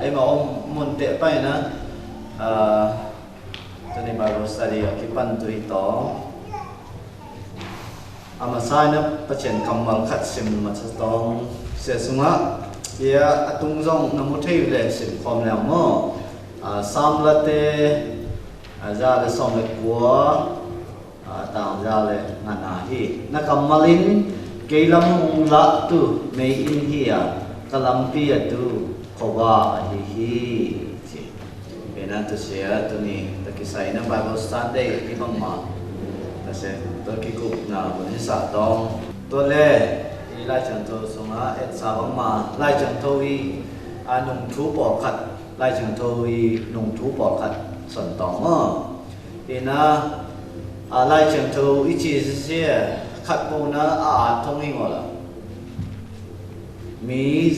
em mà ông muốn tệ bay nữa cho nên Bible study ở cái phần tuổi đó ama sai nó phát triển cầm bằng khát sim mà cho tông sẽ xuống á thì tung rong nó một thay lệ sim form nào mà sam là te ra là xong là của tạo ra là ngàn hi nó cầm malin cái lâm lạ tu mấy in hi ta lâm pia tu khoa hi cái này tôi sẽ tôi nè tôi cái sai nó Bible study cái bằng mà ta sẽ tôi cái cục nào cũng sẽ sát tông tôi lệ thì lại chẳng tôi xuống á hết sao bằng mà lại chẳng tôi nung thú bỏ khát lại chẳng tôi nung thú bỏ khát sẵn tông thì nó lại chẳng tôi ít chỉ sẽ khát bộ nó thông hình rồi mi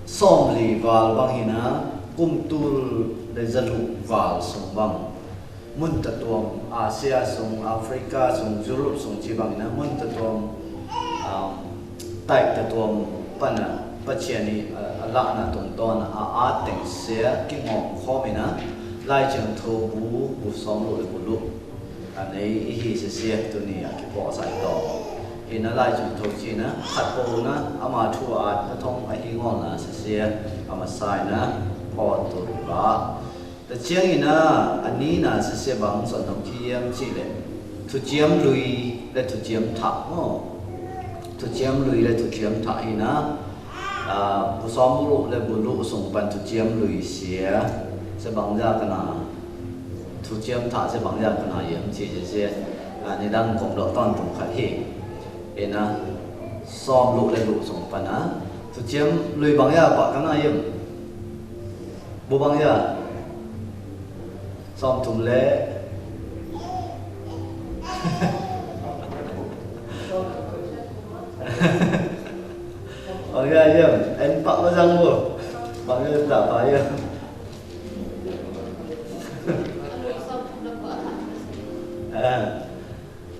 xóm lì vào bằng hình á cung tu để dân lũ vào sống bằng muốn tự tuồng Asia sống Africa sống Europe sống chỉ bằng nó muốn tự tuồng tại tự tuồng phần phát triển đi lạ là tuồng to tỉnh sẽ cái ngọn khó mình á lại chẳng thâu bù xóm lũ bù lũ anh ấy thì sẽ tụi này cái bỏ giải to thì nó lại chẳng thâu chi nữa khát bộ nó mà thua nó thông ấy ngon là sẽ mà sai nó bỏ tụi đóแต่เชียงอีน่ะอันนี้น่ะเสียบังส่วนของเทียมจีเลยทุเจียมลุยและทุเจียมถักทุเจียมลุยและทุเจียมถักอีน่ะผู้ซ้อมบุรุษและบุรุษส่งปันทุเจียมลุยเสียบังยากกันนะทุเจียมถักบังยากกันนะเยี่ยมจีเสียในด้านของดอกต้นตรงขัดเหตุเอ็นะซ้อมลุและบุรุษส่งปันนะทุเจียมลุยบังยากปะกันนะเยี่ยมบุบังยาซ้อมถุงเละโอเคเยี่ยมเอ็นปักมาจังบ่ปักจะจับไปเยี่ยม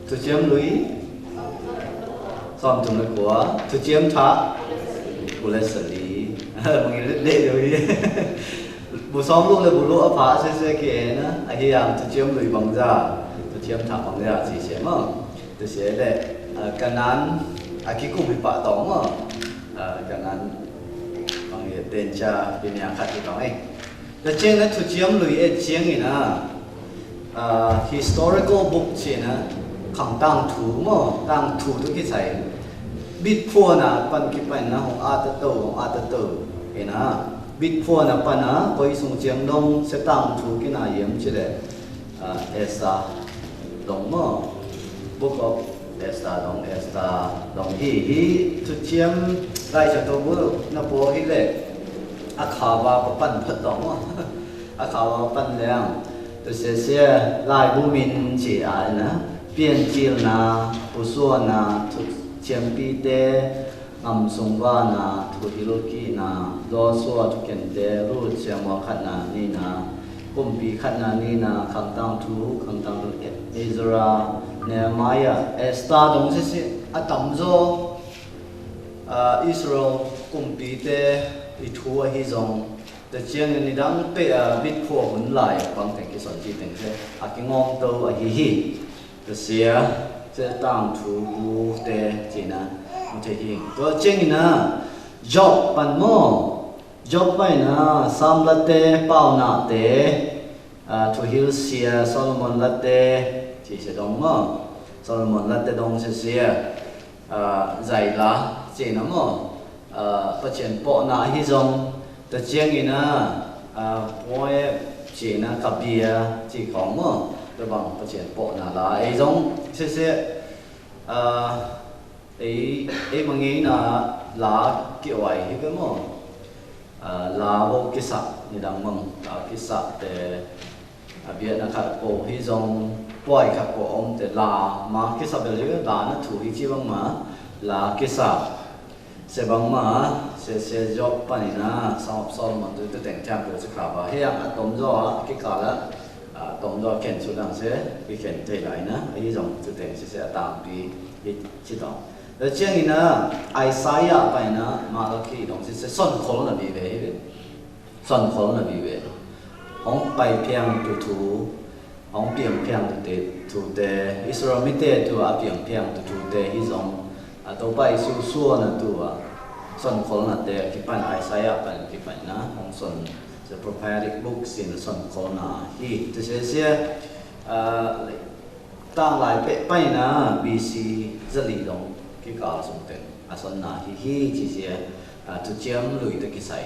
ทุเจียมลุยซ้อมถุงเละกัวทุเจียมทักกุเลสลีบางทีเละๆเลยบุซ้อมลูกเลยบุลูกพระเสียเก๋นะไอ้ที่ยังจะเชื่อมลุยบังจ้าจะเชื่อมถักบังจ้าสีเสียมั้งจะเสียเลยกันนั้นอาคิคุมิปะตองมั้งกันนั้นบางทีเดินชาเป็นอย่างขัดที่ตองเองแต่เจ้านั้นจะเชื่อมลุยเอ็ดเชียงนี่นะhistorical book เชียนะขังตั้งถูมั้งตั้งถูทุกที่ใส่บิดพัวนะปันกิปันนะของอาตโตเห็นนะบิดพัวนะปันนะไปส่งเจียงดงเสตังถูกินาเยี่ยมเฉลยเอสตาดงมั้งบุกอบเอสตาดงฮีทุเชียมได้จากตัวบุนับโบฮิเลอาขาวาปันพัดดงมั้งอาขาวาปันแรงตัวเสียลายบุมินจีอานะเปลี่ยนจีลนะปุส่วนนะทุเชียมปีเตงำสงวานาทุฮิโรกินาโลสัวทุเกนเตรูเชียมวขัดนานี่นากุมปีขัดนานี่นาขังตังทูเอซราเนมายาเอสตาดงสิอัตัมโซอิสราเอลกุมปีเตอิทัวฮิซงแต่เชียงนี่ดังเปบิดพัวหุ่นไหลบางแต่กิสนจีแต่งเสอากิงองโตฮิแต่เสียจะตั้งทูบูเตจีนะมันจะยิงตัวเจงนะจบปันโมจบไปนะสามละเตเป้าหน้าเตทูฮิลเซียโซโลมอนละเตที่เสดงโมโซโลมอนละเตดงเสียใจละเจนะโมประเจนปอหน้าฮิซงตัวเจงนะพวยเจนะกับเบียจีของโมตัวบังประเจนปอหน้าละไอ้ซงเสียấy mà nghĩ là lá kiểu ấy cái mà lá vô cái sạc như đang mong cái sạc để biết là các cổ hy vọng quay các cổ ông để lá mà cái sạc đấy lá nó thủ hi chi bằng mà lá cái sạc sẽ bằng mà sẽ job pani na sao mà tôi tưởng chạm được sự khảo và hay là tóm do cái cả là tóm do kèn số đằng sẽ cái kèn thay lại nữa hy vọng tôi tưởng sẽ tạo đi chỉ đóแล้วเช่นนี้นะไอซายาไปนะมาแล้วกี่ดงสิเส้นคนละมีไป son khol na bi ve hong pai phiang tu thu hong piang phiang tu te Israel mi te tu a piang phiang tu te hi zong to pai su na tu a son khol na te ki pan Isaiah pan ki pan na hong son the prophetic books in son khol na hi te se tang lai pe pai na BC zali dong ki ka song ten a son na hi chi se tu chiam lui te ki sai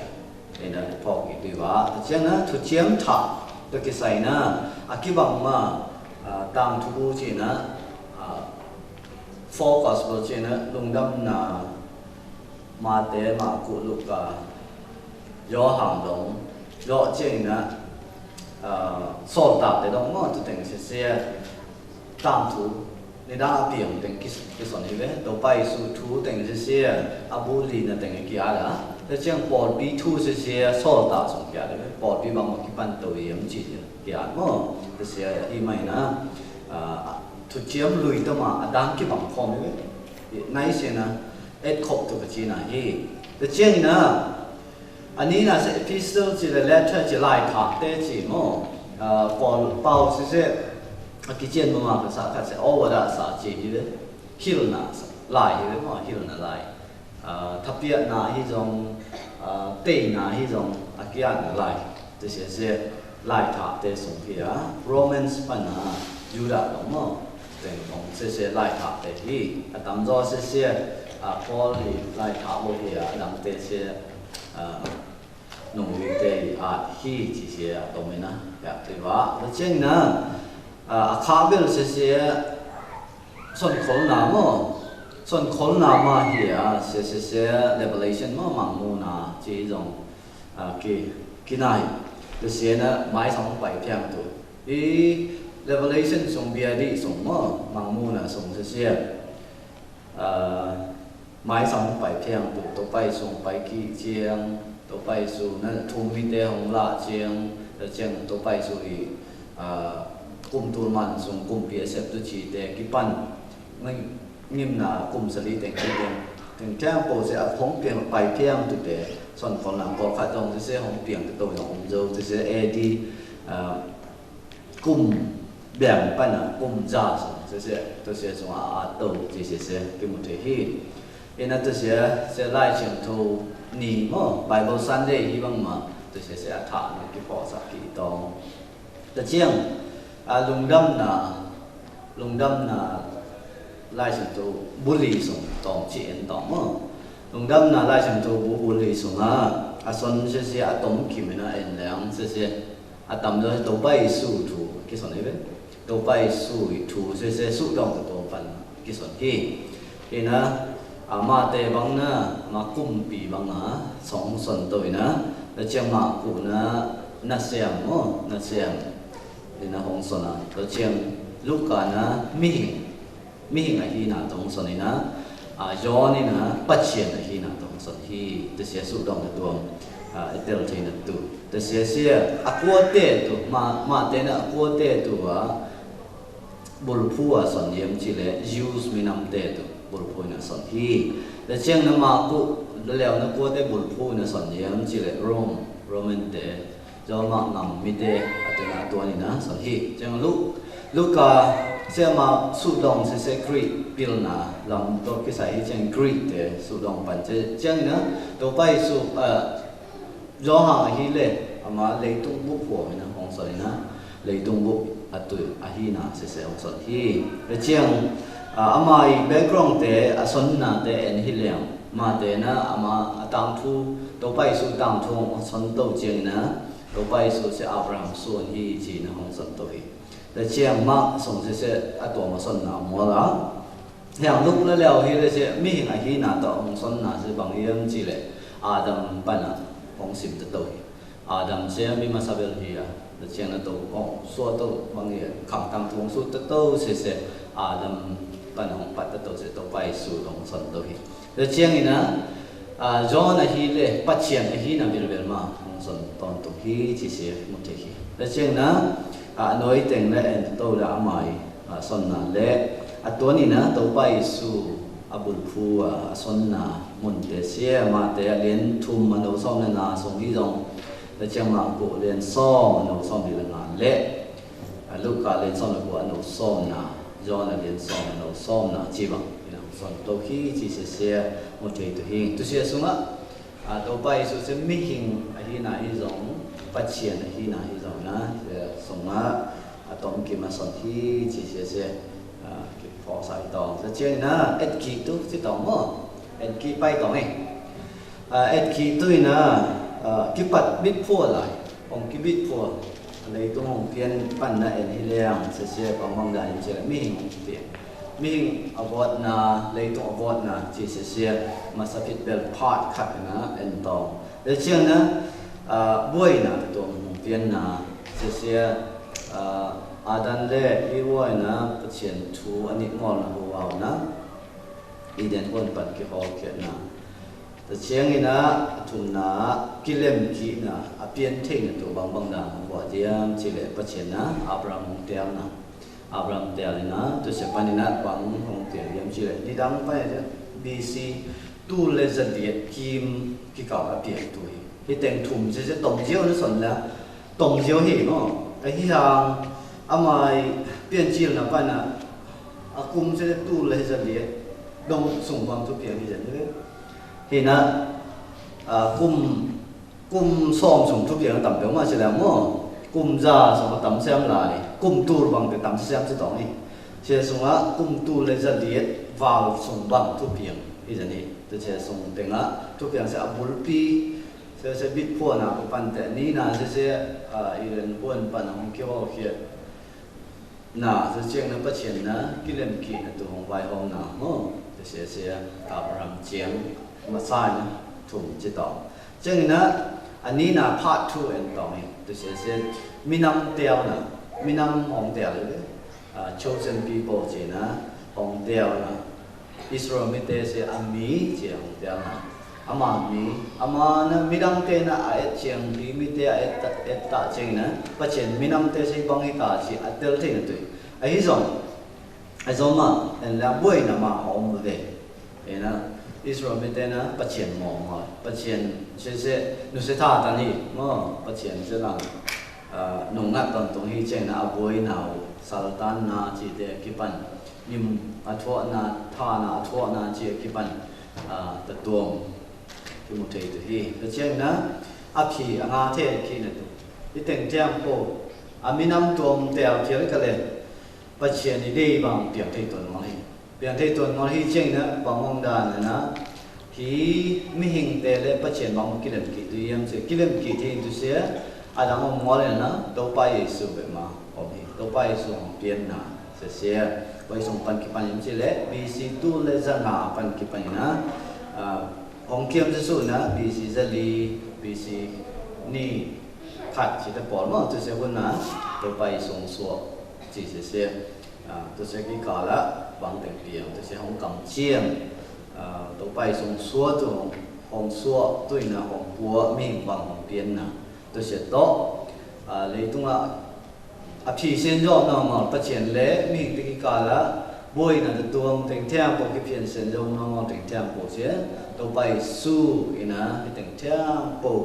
ena po ki tu wa chiang na tu chiam tha te ki sai na a ki bang ma tang thu chi na focus bo chi na lung dam na ma te ma ku lu ka yo hang dong yo chi na so ta te dong mo tu teng se tang thu ni da piang teng ki son ni ve to pai su thu teng se abu li na teng ki ala te chiang por bi thu se so ta song kya de por bi bang ki pan to yem chi kya mo te se i mai na tu chiam lui ta ma adam ki bang khom ve nai se na et khop tu chi na hi te chiang na ani na se epistle chi le letter chi lai tha te chi mo Paul Paul se ki chen ma ka sa ka se over da sa chi hi ve hil na lai hi ve mo hil na lai thapia na hi jong te na hi jong akia na lai te se lai tha te song pia Romans pa na Juda dong mo ten dong se lai tha te hi atam zo se Paul li lai tha mo hi dang te se nong wi te hi chi se dong me na ya te wa le chen na kha bel se son khol na mo son khol na ma hi se revelation mo mang mu na chi jong ki nai te se na mai song pai phiang tu i revelation song bia di song mo mang mu na song se mai song pai phiang tu to pai song pai ki chiang to pai su na thu mi te hong la chiang te chiang to pai su i kum tu man song kum pi sep tu chi te ki pan ngai ngim na kum sali te ki ten chang po se a phong piang pai phiang tu te son khol na ko kha dong se hong piang tu to hong zo se di kum biang pa na kum za se to se so to chi se ki mu te hi ena to se lai chen thu ni mo Bible Sunday hi bang ma to se tha na ki po sa ki tong ta chiang lung dam na lai chen thu bu li song tong chi en tong mo lung dam na lai chen thu bu li song a son se a tong ki me na en lang se a tam do to bai su thu ki son ne to bai su thu se su dong to pan ki son hi ena ma te bang na ma kum pi bang na song son to na la chiang ma ku na siang mo na siang ina hong son na to chiang luka na mi a hi na tong son na yo ni na pa chien a hi na tong son hi te sia su dong to etel thei na tu te sia a ko te tu ma te na ko te tu bul phu son yem chi le use mi nam te tu bul phu na son hi le chiang na ma ku le leo na ko te bul phu na son yem chi le Roman te jo ma ngam mi te atena to ni na son hi chiang Luka se ma su dong se Greek pil na lam to ki sai chiang Greek te su dong pan che chiang na to pai su jo ha hi le ama le tung bu po na hong so na le tung bu atu a hi na se hong so hi le chiang amai background te ason na te en hi liang ma te na ama tang thu to pai su tang thu son to chiang na to pai su se Abraham son hi chi na hong son to hi le chiang ma song se a to ma son na mo la yang lúc le leo hi le se mi hi hi na to hong son na se bang yem chi le Adam pa na hong sim te to hi Adam se mi ma sa bel hi le chiang na to so to bang ye kham tang thong su te to se Adam pan hong pat to se to pai su hong son to hi le chiang ina John a hi le pa chiang a hi na bil ma hong son ton to hi chi se mu te hi le chiang na noi teng le en to la mai son na le to ni na to pai su abul phu son na mun te se ma te lien thum ma no som na song hi jong แต่เจ้ามากูเรียนซ้อมเราซ้อมดีละงานเละลูกกาเรียนซ้อมเรากูเราซ้อมนะจอนะเรียนซ้อมเราซ้อมนะจีบังซ้อมตัวขี้จีเสียหมดใจตัวหิงตัวเสียสุงะตัวไปสุดจะไม่หิงที่ไหนที่สองปัจเจียนที่ไหนที่สองนะสุงะตอนกินมาสอนที่จีเสียพอใส่ต่อจะเจนนะเอ็ดกีตุที่ต่อมั้งเอ็ดกีไปต่อไหมเอ็ดกีตุยนะกิปัดบิดพัวไหลองกิบิดพัวอะไรตัวของเพียนปั้นนะเอ็นที่เลี้ยงเสียของมังได้เจอไม่หิงเตียมีอวอดนะเลยตัวอวอดนะจีเสียมาสกิดเบลพาร์ทขัดนะเอ็นตองเดี๋ยวเชื่อนะบุยนะตัวของเพียนนะเสียอาดันเล่อีวอยนะประเชียนทูอันนี้มอลนะหัวเอานะอีเดนคนปัดกี่หอกเขียนนะแต่เชียงนี่นะทุนนะกิเลมกีนะอเปียนเท่งตัวบางนะหัวเดียมจิเลประเชียนนะอับรามเตียมนะอับรามเตียมนะตัวเสพานินัดบางของเตียมเยี่ยมจิเลนี่ดังไปเนี่ยบีซีตู้เลเซเดียกิมกิกาอเปียนตัวที่แต่งถุงจะตรงเจียวนั่นส่วนแล้วตรงเจียวเห็นมั้งไอ้ที่ทางอามาเปลี่ยนจีนนะป้านะอากุมจะตู้เลยจะเลี้ยดงส่งบางทุกอย่างที่จะเลี้ยเห็นนะกุมซ้อมส่งทุกอย่างต่ำเดียวมาเสร็จแล้วมั้งกุมจ่าส่งต่ำเสียมลายกุมตู้บางแต่ต่ำเสียมจะต้องนี่เชื่อส่งว่ากุมตู้เลยจะเลี้ยวาวส่งบางทุกอย่างที่จะนี่จะเชื่อส่งเต็งละทุกอย่างจะบุลปีจะบิดพวกนะปันแต่นี้นะจะอีเรนพวนปันของเกี่ยวเขียน่ะจะเชียงนั้นประเชียนนะกิเลมกีนะตัวของไวห้องนะมั้งจะเสียอับรามเจียงมาสร้างถุงจิตต่อเช่นนะอันนี้นะพาร์ท2เอ็นต่อนี่จะเสียมีน้ำเตียวนะมีน้ำของเตียวเลยchosen people จีนะของเตียวนะอิสราเอลไม่เตะเสียอามีเจียของเตียวนะอามามีอามานะมีน้ำเตะนะไอเจียงมีมีเตะไอตาเจียงนะประเชียนมีน้ำเตะใช้บังให้ตาเจียเตลเทนตัวไอ้ที่สองมาเอ็นแล้วบุยนะมาหอมเลยเห็นนะอิสราเอลไม่เตะนะประเชียนมองมาประเชียนเช่นนุสธาตานี่มั้งประเชียนจะหลังนงนักตรงที่เจนะอาบุยนาซาลตันนาจีเตกิปันนิมอัทวนาทานาอัทวนาจีกิปันตะตัวที่มุทัยตัวที่แต่เช่นนะอาคีอ่างาเทคีนั่นตัวที่แต่งเทียมโปอามินำตัวมเตียวเทียมกันเลยปัจเจียนนี่ได้บางเปลี่ยนที่ตัวน้อยเปลี่ยนที่ตัวน้อยที่เช่นนะบางมองด้านนะที่ไม่หิงเตะเลยปัจเจียนบางกิเลมกีตัวยังเสียกิเลมกีที่ตัวเสียอาดังมองเลยนะตัวไปสู่แบบมาโอเคตัวไปสู่เปลี่ยนนะเสียไปส่งปันกิปันยังเสียเลยบีซีตู้เลยจะหาปันกิปันนะองเขียมจะสู้นะบีซีจะลีบีซีนี่ขัดจิตปอดมั้งตัวเสียคนนะตัวไปส่งสัวจีเสียตัวเสียกี่กาละบางแต่เปลี่ยนตัวเสียห้องกำเชียงตัวไปส่งสัวตัวห้องสัวตัวนะห้องปัวมีบางห้องเปลี่ยนนะตัวเสียโตเลยตรงละอภิเษกยอดน้องมาประเชียนเละมีกี่กาละบุยนะตัวแต่งเทียมพวกที่เพียนเซนโยนน้องแต่งเทียมพวกเสียตัวไปสู้อีนะแต่งเทียมพวก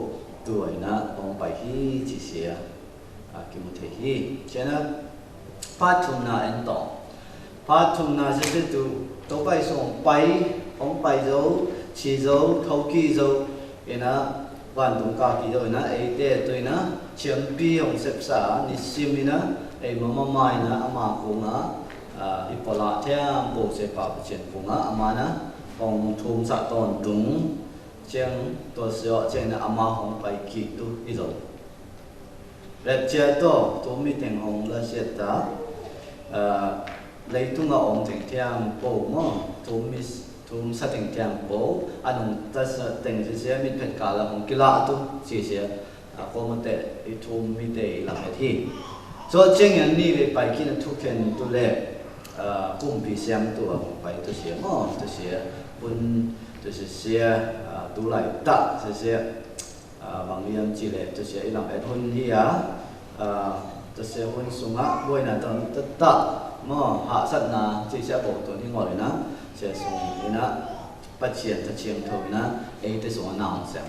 ตัวอีนะองไปฮีจีเสียกิมุเทฮีเช่นนะพาทุนนาเอ็นต่อพาทุนนาจะเป็นตัวไปส่งไปองไปโจชีโจเขากีโจอีนะวันตรงกลางกีโจอีนะไอเดียตัวอีนะเชียงปีของเสพสานิสิมินะไอมาม่าไม่นะอามาคงนะอีพลาเทียมโปเซปาเชียนปุงอามานะของทุ่มสัตตอนตุงเชียงตัวเสียเชียงนะอามาของไปกีตุอีโจเล็บเจ้าตัวมีแต่งของละเสียตาเลยตุงอาองแต่งเทียมโปมั้งทุ่มสัตแต่งเทียมโปอันนั้นแต่แต่งเสียมีเป็นกาลของกีฬาตุเสียก็มันแต่อีทุ่มมีแต่หลังที่ส่วนเชียงอย่างนี้ไปกินทุกคนตัวเล็กกุมพิเศษตัวไปตัวเสียมั้งตัวเสียปุ่นตัวเสียตัวไหลตะตัวเสียบางเรื่องจีเล่ตัวเสียอีหลังไอ้คนที่ตัวเสียคนสูงอ่ะบ่อยนะตอนตะมั้งหาสัตว์นะจีเสียบอกตัวที่งอเลยนะเสียสูงเลยนะปัจเจียนจะเชียงเท่านะไอ้ตัวสูงน้ำเสีย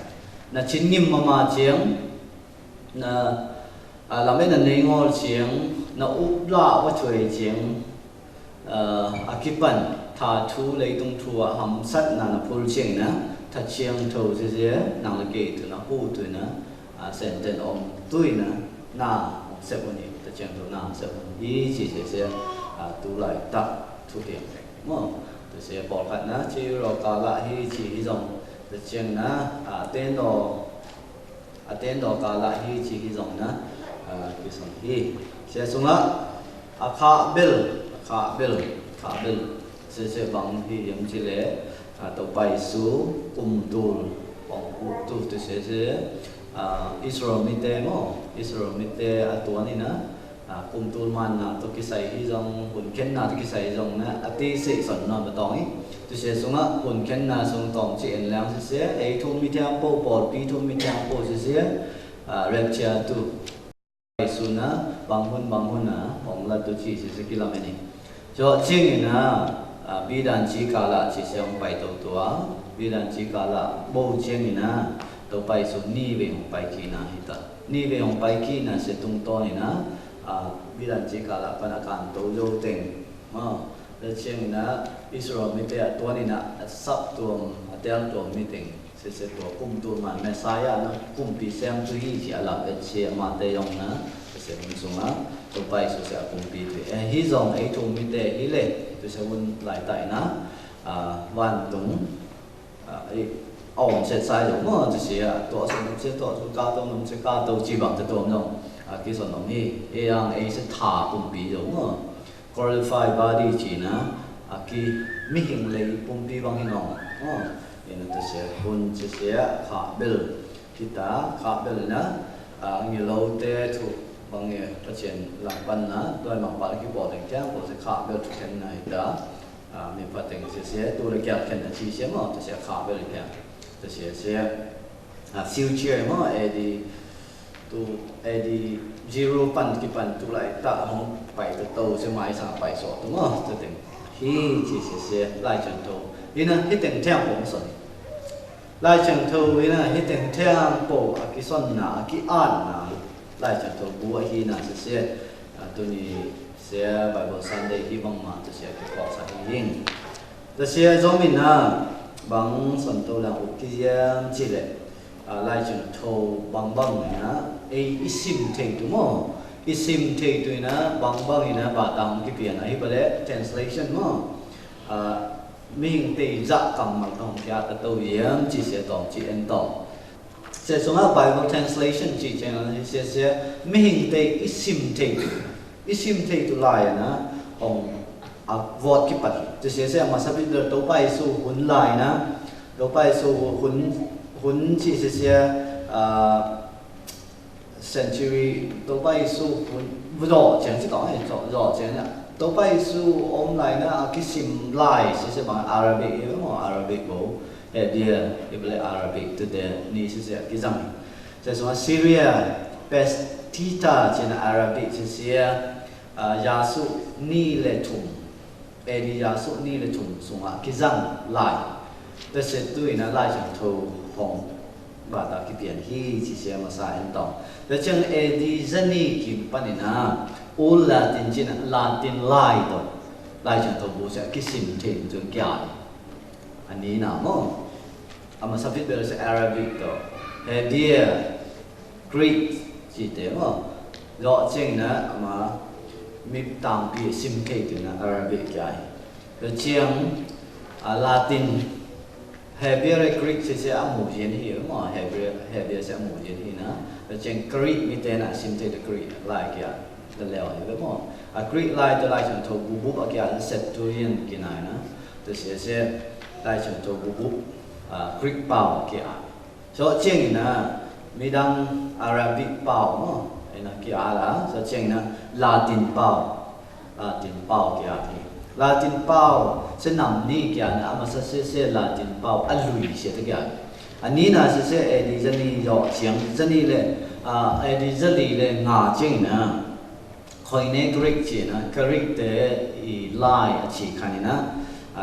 นะชิ้นนิ่มมาเชียง na làm bên này ngồi chieng na úp la với thuê chieng akipan thà thu lấy tung thua hầm sắt na phul chieng na thà chieng thâu gì nàng là kể từ na hu từ na sen tên ông tuổi na sẽ có nhiều thà chieng thâu na sẽ có ý chỉ tu lại tập thu tiền mà từ sẽ bỏ khát na chỉ rồi cả lại hi chỉ dòng thà chieng na tên đồ cả lại hi chỉ dòng na cái son hi sẽ xuống á khá bil sẽ bằng hi yếm chỉ lẽ tàu bay số tu bằng tu từ sẽ Israel mite tuan ini na tu man na tu kisai hi dòng hun ken na tu kisai dòng na ati se son na betong hi tu sẽ xuống á hun ken na xuống tòng chỉ en lang sẽ ai thum mi thiam po bol pi thum mi thiam po sẽ rep chia tu suna bangun na ong la tu chi se kilam ni cho ching na bidan chi kala chi se ong pai to tua bidan chi kala bo ching na to pai su ni ve ong pai ki na hita ni ve ong pai ki na se tung to ni na bidan chi kala pana kan to jo teng ma le ching na Israel mi te to ni na sap tuam atel tuam mi teng se to kum tu man Messiah na kum pi sem tu hi chi ala che ma te yong na se mun sunga to pai su se kum pi tu hi zong ai tu mi te hi le tu se mun lai tai na van tung ai ong se sai lo mo tu se to se to su ka to nom se ka to chi bang te to nom ki son nom hi e yang ai se tha kum pi lo mo glorify body chi na ki mi hing le kum pi bang hi no ini tu saya pun saya kabel kita kabel na ngilau te tu bangi pasien lampan na doi mampa lagi boleh jang boleh kabel tu kan na ida mi pateng saya tu lagi akan aci saya mau tu saya kabel kan tu saya future mau edi zero pan kipan tu lai tak hong pai tu tau semai sang pai so tu mau tu teng hi saya lai contoh ini hiteng tiang hong son lai chẳng thâu với là hết tiếng theo bộ cái son na cái an na lai chẳng thâu bùa hi na sẽ tôi ni sẽ Bible Sunday hi bằng mà tôi sẽ cái quả sai riêng tôi sẽ giống mình bằng son tôi là cái chỉ lệ lai chẳng thâu bằng na isim thầy đúng không isim thầy tôi na bằng na bà tạm cái biển ấy bây giờ translation mà mình thì dạ cầm mặt đồng kia ta tôi yếm chỉ sẽ tổng chỉ en tổng sẽ xuống ở Bible translation chỉ cho nó sẽ mình thì isim thì tu lại na ông vót cái bát chỉ sẽ mà sắp đến đâu bay su hun lại na đâu bay su hun chỉ sẽ century đâu bay su hun rõ chẳng chỉ có rõ chẳng là đâu bay su ông lại na cái sim lại sẽ bằng Arabic đúng không Arabic bố dia ibarat Arabic tu dia ni sẽ cái gì sẽ số Syria Pestita trên Arabic sẽ Yasu ni le thum edi Yasu ni le thum xuống cái gì lạiแต่เสร็จด้วยนะไล่จากทูของบาตากิเปียนที่ที่เสียมาสายอันต่อแต่จังเอดีจะนี่กินปันนะอุลาตินจินลาตินไล่ต่อไล่จากทูบูเสียกิสิมเทนจนแก่อันนี้นะมั้งอามาสับฟิตเบลส์อาหรับิกต่อเฮเดียกรีกจีเตมั้งรอเจงนะอามามีต่างปีซิมเทนนะอาหรับิกใหญ่แล้วเจียงลาตินHebrew Greek sẽ mù diễn hiểu mà Hebrew sẽ mù diễn hi na, trên Greek mi tên là sim tên Greek lại kia, là leo hiểu mà, Greek lại từ lại trong thâu bù bù kia là Septuagint kia này na, từ sẽ lại trong thâu bù bù Greek bao kia, so trên na mi đang Arabic bao mà, cái na kia là so trên na Latin bao kia thì Latin bao sẽ nằm ni kia na mà sẽ Latin bao anh lùi sẽ thế kia anh ní na sẽ edi dân ni rõ tiếng dân ni le edi dân ni le ngã tiếng na khoi ne Greek chỉ na Greek để lai chỉ khani na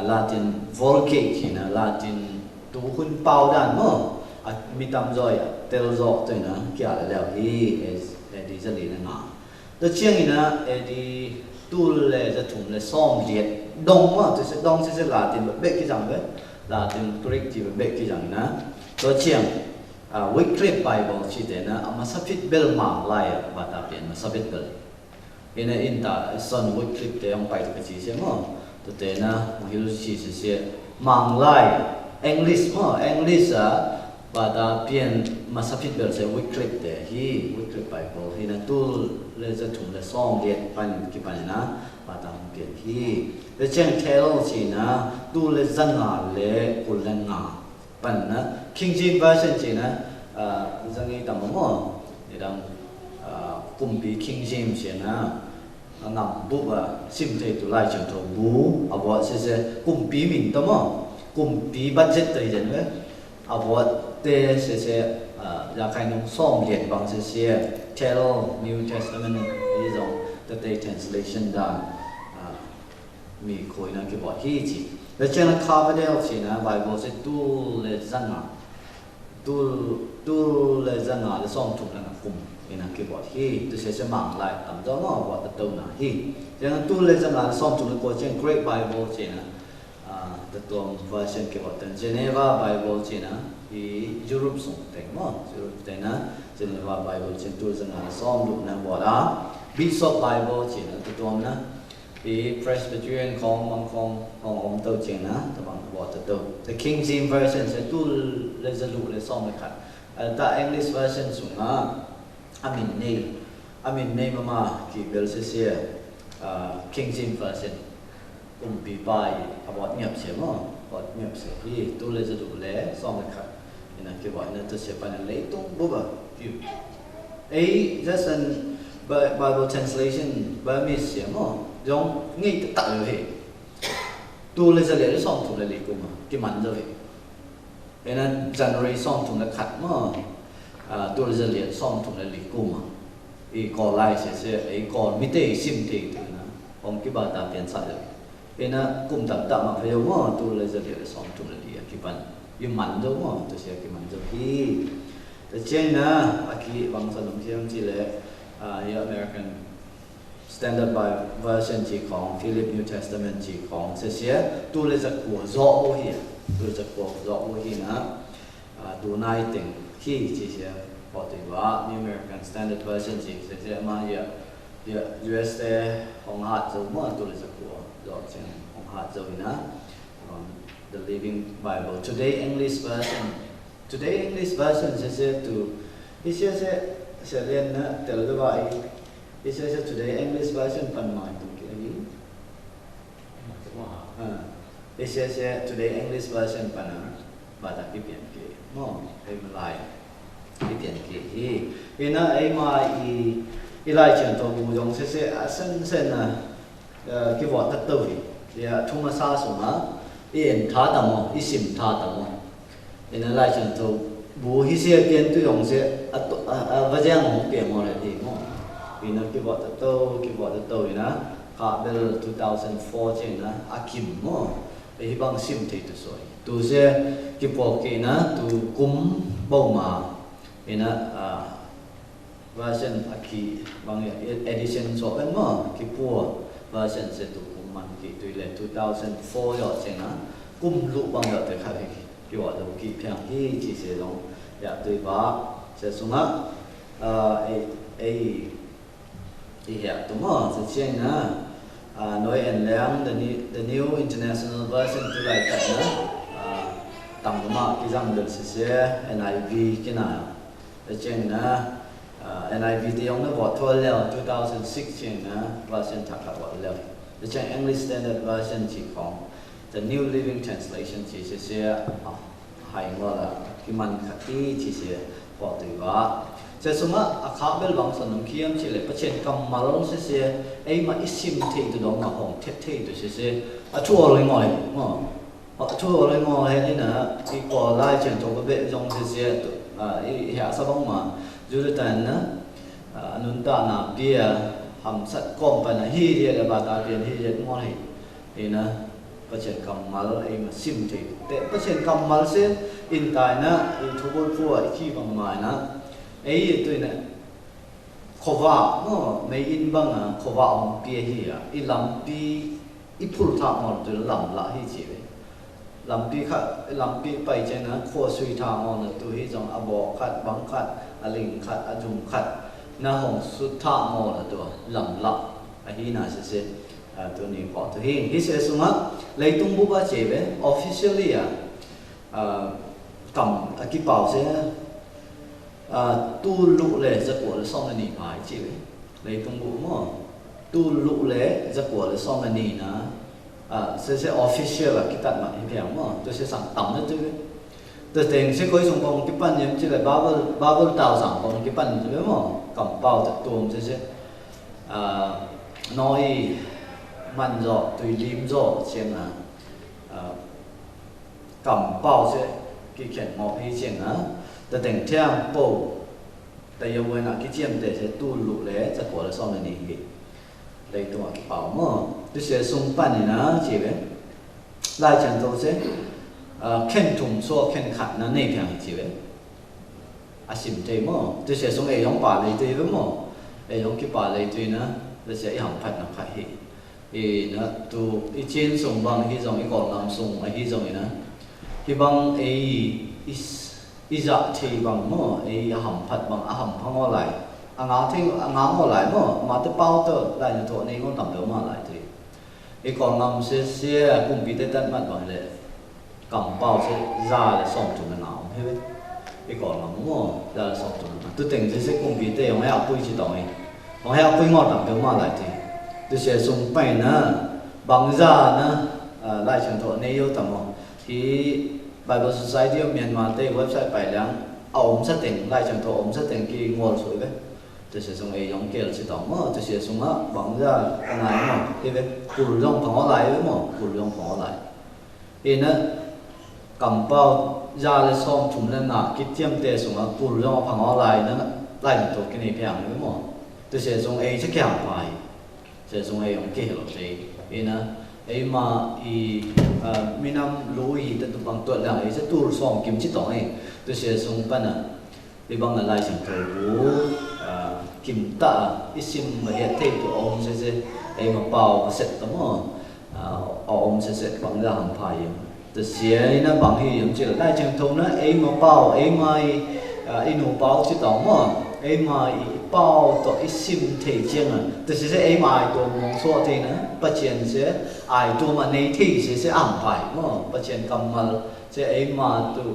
Latin Vulgate chỉ na Latin tu hun bao đan mà mi tam rồi tel zo tôi na kia là leo hi đi ra liền ngã tôi chiang ina đi tu le ra thùng le som liệt đông mà tôi sẽ đông sẽ là tiền bệ cái rằng đấy là tiền Greek chỉ bệ cái rằng na tôi chiang Wycliffe Bible chỉ để na ama sapit bel mang lai và ta biển mà sapit bel ina inta son Wycliffe để ông bài cái gì xem mà tôi để na một hiểu chỉ sẽ mang lai English mà English và ta biển mà sapit bel sẽ Wycliffe để hi Wycliffe Bible hi na tu le ra thùng le som liệt pan cái pan na và ta biển hi le chen theo chỉ na tu le dân ngã le kul le ngã pan na King James version chỉ na rằng cái tầm mỏ để đăng cùng bị King James chỉ na ngắm bút và sim thấy tụi lại chẳng thấu bú à vợ sẽ cùng bị mình tầm mỏ cùng bị budget tới dân đấy à vợ tê sẽ là cái nông som liệt bằng sẽ tell New Testament is on the day translation done mi khối na cái vợ hi chỉ để cho nên Coverdale chỉ na Bible sẽ tu le dân à tu le dân à le som thuộc là cùng cái na cái vợ hi tôi sẽ mang lại tầm đó mà vợ tự na hi cho nên tu le dân à som thuộc là của trên Great Bible chỉ na the tuồng version cái vợ tên Geneva Bible chỉ na thì Europe sung tên mà Europe tên na Geneva Bible trên tu dân à som thuộc là vợ đó Bishop Bible chỉ na tuồng na thì Presbyterianของông tàu chuyện na tàu bằng bỏ tàu the King James version sẽ tu le dân lụ le som le khát ta English version sung amin nei mama ki bel se King James version bị bài about nhập sẽ mà about nhập sẽ thì tu le dân lụ le som le khát nên cái gọi là tôi sẽ phải lấy tung bố bà ấy just an Bible translation Burmese sẽ mà giống ngay tại rồi tu lên giờ lấy xong thùng là lấy cùng mà cái mặn rồi nên January xong thùng là khát mà tu lên giờ lấy xong thùng là lấy cùng mà thì còn lại sẽ ấy còn mấy tê sim thì từ nó ông cái bà ta biến sai rồi nên cùng tạm tạm mà phải giống mà tu lên giờ lấy xong thùng là lấy cái mặn cái mặn đâu mà tôi sẽ cái mặn rồi khi từ trên na aki bang sa nông thiam chỉ lệ American Standard Version chỉของ Philip New Testament chỉของsẽ tu le giặc của rõ ô hi tu giặc của rõ ô hi na tu nai tình khi chỉ sẽ bỏ từ vả New American Standard Version chỉ sẽ mà USA hong hạt dấu mà tu le giặc của rõ trên hong hạt dấu na the Living Bible Today English Version sẽ tu sẽ lên na tel le vai This is today English version pan mai tu ke lagi. This is today English version pan bahasa ki pian ke. Mo ai malai ki pian ke hi. Ina ai mai i lai chen to bu yong se sen na ki wa ta to hi. Ya thuma sa su ma in tha ta mo i sim tha ta mo. Ina lai chen to bu hi se pian tu yong se va jang mo ke mo le hi mo. Vì nó cái vợ tàu na cả bel 2004 trên na akim mo để bằng sim thì tu soi tu se cái bộ kia na tu kum bầu mà vì na version aki bằng edition so bên mo cái bộ version sẽ tu kum man cái tu le 2004 rồi trên na kum lụ bằng rồi thì khai cái vợ tàu kia phiang hi chỉ sẽ long ya tu ba sẽ sung á thì hiện tụi nó sẽ chơi na nói anh làm the new international version tu lại tại nó tầm tụi nó cái rằng được sẽ NIV cái nào để chơi na NIV thì ông nó bỏ thôi leo 2006 chơi na version thật là bỏ leo để chơi English Standard Version chỉ còn the New Living Translation chỉ sẽ hay gọi là cái mình khắc chỉ sẽ bỏ từ đó sẽ suma akha bel bang sanam khiam chi le pachen kam malong se ai ma isim the tu dong ma hong the tu se a chu ro ngoi mo a chu ro ngoi he ni na ki ko lai chen to be jong se i ha sa bang ma ju tan na anun ta na bia ham sat kom pa na hi ria ba ta bian hi je ngoi hi na pachen kamal ai ma sim the te pachen kamal se in tai na I thubol fu ai ki bang mai na ai tu na khova mo mai in bang a khova om pi hi a I lam pi I phul tha mon tu lam la hi chi ve lam pi pai chen na kho sui tha mon tu hi jong abo khat bang khat aling khat ajum khat na hong su tha mon tu lam la a hi na se tu ni ko tu hi se sunga leitung bu ba che ve officially cầm cái bảo sẽ tu lụ lệ giấc của xong là nỉ phải chị lấy công bố mà tu lụ lệ giấc của xong là nỉ na sẽ official là cái tận mà hiện mà tôi sẽสั่งtầm nữa chứ tôi tiền sẽ có dùng bằng cái pan như là bubble tạo sản bằng cái pan chứ mà cầm bao thật tuồng sẽ nói mạnh rõ tùy lim rõ xem là cầm bao sẽ cái chuyện ngọc hay chuyện á,แต่แต่งเที่ยงโปแต่ยังวันนั้นที่เที่ยงแต่จะตู้หลุดเลยจะกลัวเราซ่อมในนี้เลยตัวกระเป๋ามั่งตัวเสียส่งปั้นนี่นะจีบไล่จันโตเสียเข็นถุงโซ่เข็นขัดนั่นในเพียงจีบอาชิมเจมั่งตัวเสียส่งเอยองป่าเลยตัวมั่งเอยองกี่ป่าเลยตัวนะตัวเสียอย่างพัดนักขัดฮีนะตัวอีเจนส่งบางที่ส่งอีกก่อนนำส่งไอ้ที่ส่งนี่นะที่บางไอ้อีจะที่บางมั่งไอ้หำพัดบางหำพังอะไรงาที่งาอะไรมั่งมาแต่เป้าเตอร์ได้ในตัวนี้ก็ต่ำเดียวมาหลายทีไอ้ก่อนนำเสียกลุ่มปีเตตันมันก่อนเลยกำเป้าเสียร่าเลยส่งจุดมันหนาวใช่ไหมไอ้ก่อนนำมั่งร่าเลยส่งจุดมันตัวแต่งเสียกลุ่มปีเตยังให้เอาปุ้ยจีตองเองยังให้เอาปุ้ยงอต่ำเดียวมาหลายทีตัวเสียส่งไปนะบางร่านะไล่เชิงตัวนี้เยอะต่ำมั่งที่Bible Society of Myanmar ในเว็บไซต์ไปแล้วเอาอมสัตติงไล่จังตัวอมสัตติงกี่งวดสวยเลยจะเสียส่งเอยองเกลสิต่อมั่งจะเสียส่งอ่ะบางอย่างอะไรมั่งที่เป็นกุลยองผังอะไรมั่งกุลยองผังอะไรเอ็นนะกำเป้ายาเลยซ้อมถุงนั่นน่ะคิดเทียมเตะส่งอ่ะกุลยองผังอะไรนั่นไล่ตัวกินในเพียงเลยมั่งจะเสียส่งเอยจะแข็งไปเสียส่งเอยองเกลเลยเอ็นนะไอ้มามีน้ำลุยแต่ตัวบางตัวแล้วไอ้จะตัวส่งกิมจิตต่อไอ้ตัวเสียส่งปันไอ้บางอะไรเช่นตัวกิมตาอิซิมมาเฮ็ดเทตัวอมเสียไอ้มาเป่าเสร็จตัวมั้งอมเสร็จบางอย่างหันพายตัวเสียนั่นบางที่ยังเจอได้เช่นตัวนั้นไอ้มาเป่าไอ้มาไอ้หนูเป่าจิตต่อมั้งไอ้มาเป่าตัวอิซิมเทเจียงตัวเสียไอ้มาตัวมองส่วนที่นะปัจเจียนเสียไอ้ตัวมันในที่เสียอ่างไปมั้งปัจเจียนกำมันเสียไอ้มาตัว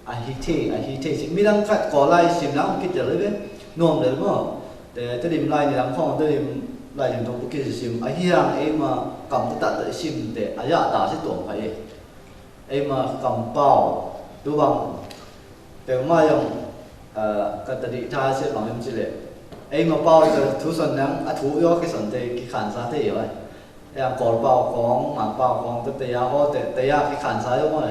ไอ้ฮิเทสิไม่ต้องคัดก่อไล่สิมแล้วคิดจะเลยนวมเลยมั้งแต่ตัวดิมไล่ในลำคลองตัวดิมไล่อย่างตรงบุกิสิมไอ้ที่ร่างไอ้มากำตัดตัวสิมแต่อายะตาสิตัวไปไอ้มากำเป่าตัวบางแต่มาอย่างกันตดิท่าเสียหลังยังจิเลยไอ้มาเป่าจะทุส่วนนั้นทุยกที่สนใจกี่ขันซาที่อยู่ไอ้อย่างก่อนเป่าของหมาเป่าของแต่ยาก็แต่ยากี่ขันซาอยู่มั้ง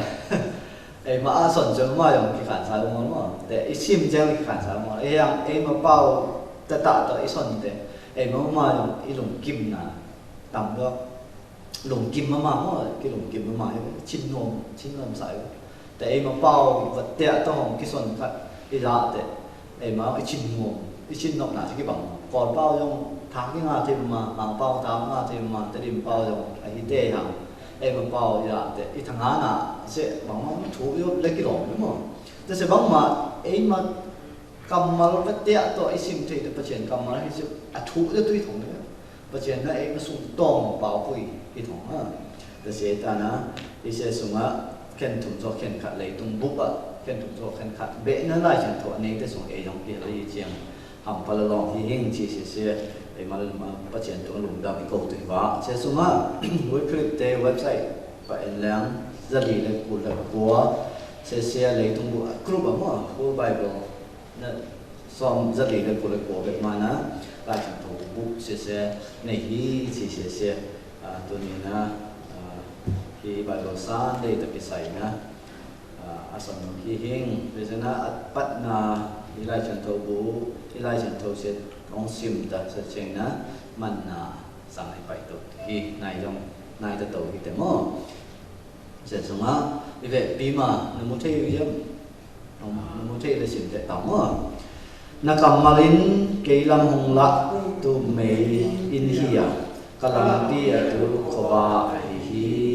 ไอ้มาสนใจมาอย่างกี่ขันซาอยู่มั้งแต่ไอ้ซิมเจ้ากี่ขันซาอยู่มั้งไอ้อย่างไอ้มาเป่าจะตัดตัวไอ้สนใจไอ้มาอย่างไอ้หลงกิมนะต่ำก็หลงกิมมามั้งกี่หลงกิมมาชิ้นนมใส่แต่ไอ้มาเป่าวัดเตะต้องของกี่ส่วนกันไอ้ละแต่ไอ้มาไอ้ชิ้นนมน่ะที่กี่บังก่อนเป่ายังทางที่งาที่มาหลังเป่าทางงาที่มาแต่ดิมเป่ายังไอ้ที่เตะหางไอ้มาเป่าอย่าแต่ไอ้ทางงานน่ะเสียบังมันถูกยกเล็กกี่หลงนี่มั้งแต่เสียบังมาไอ้มากำมาวัดเตะตัวไอ้ซิมที่แต่ประเทศกำมาให้เสียถูกด้วยตัวของเนี่ยประเทศนั้นไอ้มาส่งต้องเป่าปุยที่ของแต่เสียแต่นะไอ้เสียส่งอ่ะเข็นถุงโซ่เข็นขัดเลยตรงบุบอ่ะเข็นถุงโซ่เข็นขัดเบะนั่นไล่ฉันตัวนี้แต่ส่งเอยองเกลเลยเจียงหำพลลองที่หิ้งที่เสียไอ้มาประเทศตัวหลุมดำอีกตัวว่าเสียส่งอ่ะวิคลิปเตะเว็บไซต์ไปเลี้ยงจะดีเลยกูเลยกลัวเสียเลยตรงบุบกรุ๊ปอ่ะมั้งกูไบเบิลนั่นซ้อมจะดีเลยกูเลยกลัวแบบมานะไล่ฉันตัวบุบเสียในที่ที่เสียตัวนี้นะที่ไบเบิลสานได้ตะกี้ใส่นะอาสมที่หิ้งเพราะฉะนั้นปัตนาที่ไล่ฉันตัวบุบที่ไล่ฉันตัวเสียของซิมแต่เสียงนะมันสั่งให้ไปตัวที่นายจะตัวที่แต่หม้อ sẽ sống á vì vậy bí mà nó muốn thấy gì nó muốn thấy là chuyện tệ tỏng mà na cầm malin cái làm hồng lạ tu mấy in hi à cái làm đi à tu khoa hi